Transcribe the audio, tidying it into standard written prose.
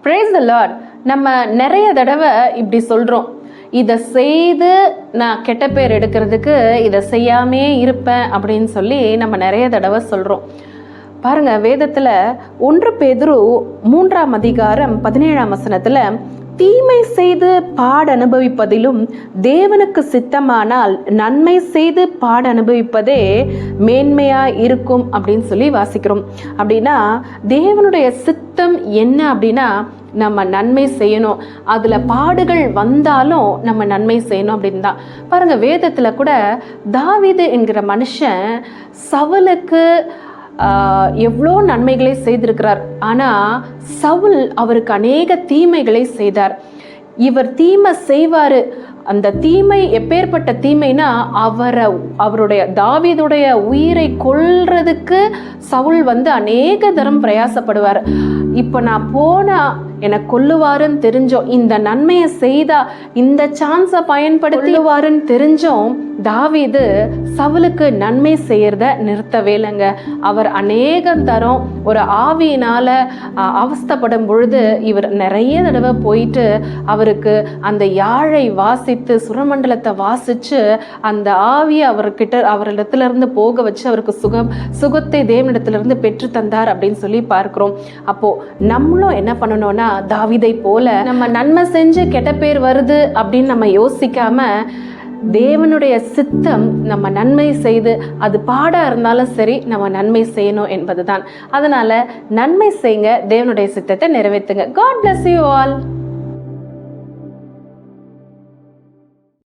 Praise the Lord. நம்ம நிறைய தடவை இப்படி சொல்கிறோம், இதை செய்து நான் கெட்ட பேர் எடுக்கிறதுக்கு இதை செய்யாமே இருப்பேன் அப்படின்னு சொல்லி நம்ம நிறைய தடவை சொல்கிறோம். பாருங்க, வேதத்தில் 1 பேதுரு 3ஆம் அதிகாரம் 17ஆம் வசனத்தில், தீமை செய்து பாட அனுபவிப்பதிலும் தேவனுக்கு சித்தமானால் நன்மை செய்து பாட அனுபவிப்பதே மேன்மையா இருக்கும் அப்படின்னு சொல்லி வாசிக்கிறோம். அப்படின்னா தேவனுடைய சித்தம் என்ன அப்படின்னா நம்ம நன்மை செய்யணும், அதில் பாடுகள் வந்தாலும் நம்ம நன்மை செய்யணும் அப்படின்னு தான். பாருங்க, வேதத்தில் கூட தாவீது என்கிற மனுஷன் சவுலுக்கு எவ்வளோ நன்மைகளை செய்திருக்கிறார். ஆனால் சவுல் அவருக்கு அநேக தீமைகளை செய்தார். இவர் தீமை செய்வார். அந்த தீமை எப்பேற்பட்ட தீமைனா, அவருடைய தாவீதுடைய உயிரை கொல்றதுக்கு சவுல் அநேக தரம் பிரயாசப்படுவார். இப்போ நான் போனா என்னை கொல்லுவாருன்னு தெரிஞ்சோம், இந்த நன்மையை செய்தா இந்த சான்ஸை பயன்படுத்துவாருன்னு தெரிஞ்சோம் தாவீது சவுலுக்கு நன்மை செய்யறத நிறுத்தவே இல்லைங்க. அவர் அநேகம் தரம் ஒரு ஆவியினால அவஸ்தைப்படும் பொழுது இவர் நிறைய தடவை போயிட்டு அவருக்கு அந்த யாழை வாசித்து சுரமண்டலத்தை வாசிச்சு அந்த ஆவியை அவரிடத்துல இருந்து போக வச்சு அவருக்கு சுகத்தை தேவனிடத்துல இருந்து பெற்று தந்தார் அப்படின்னு சொல்லி பார்க்கிறோம். அப்போ நம்மளும் என்ன பண்ணணும்னா, தாவீதை போல நம்ம நன்மை செஞ்சு கெட்ட பேர் வருது அப்படின்னு நம்ம யோசிக்காம, தேவனுடைய சித்தம் நம்ம நன்மை செய்து, அது பாடா இருந்தாலும் சரி நம்ம நன்மை செய்யணும் என்பதுதான். அதனால நன்மை செய்யுங்க, தேவனுடைய சித்தத்தை நிறைவேற்றுங்க. God bless you all.